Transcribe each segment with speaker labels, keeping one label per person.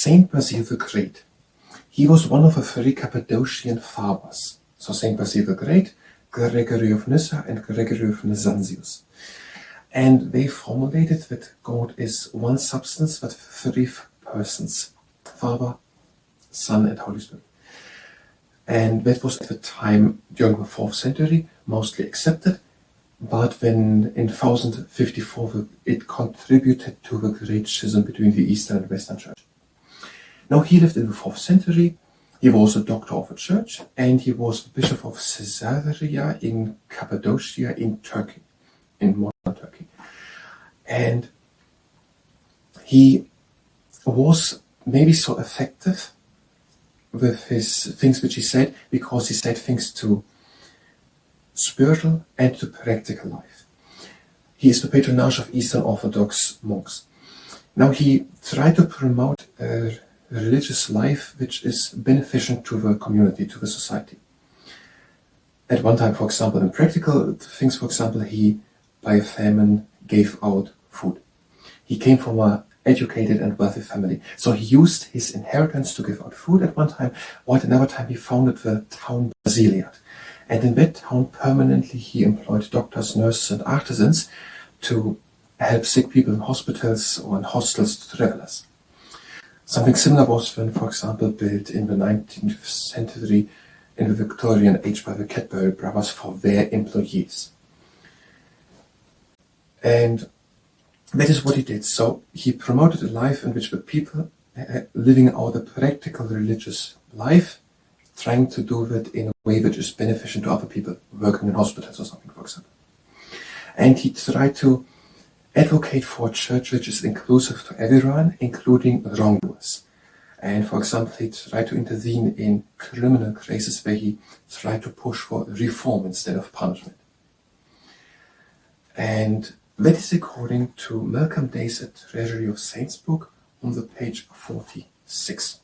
Speaker 1: Saint Basil the Great. He was one of the three Cappadocian Fathers. So Saint Basil the Great, Gregory of Nyssa, and Gregory of Nazianzus. And they formulated that God is one substance but three persons: Father, Son, and Holy Spirit. And that was at the time, during the 4th century, mostly accepted. But when in 1054 it contributed to the Great Schism between the Eastern and Western Church. Now he lived in the 4th century. He was a doctor of the church, and he was the bishop of Caesarea in Cappadocia in Turkey, in modern Turkey. And he was maybe so effective with his things which he said, because he said things to spiritual and to practical life. He is the patronage of Eastern Orthodox monks. Now he tried to promote a religious life which is beneficial to the community, to the society. At one time, for example, in practical things, for example, he, by a famine, gave out food. He came from an educated and wealthy family, so he used his inheritance to give out food at one time, while at another time he founded the town Basiliad. And in that town, permanently, he employed doctors, nurses, and artisans to help sick people in hospitals or in hostels to travelers. Something similar was when, for example, built in the 19th century in the Victorian age by the Cadbury brothers for their employees. And that is what he did. So he promoted a life in which the people living out a practical religious life, trying to do that in a way which is beneficial to other people, working in hospitals or something, for example. And he tried to advocate for a church which is inclusive to everyone, including wrongdoers. And for example, he tried to intervene in criminal cases where he tried to push for reform instead of punishment. And that is according to Malcolm Day's A Treasury of Saints book on the page 46.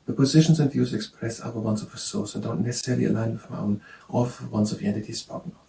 Speaker 1: The positions and views expressed are the ones of the source and don't necessarily align with my own or with the ones of the entities spoken of.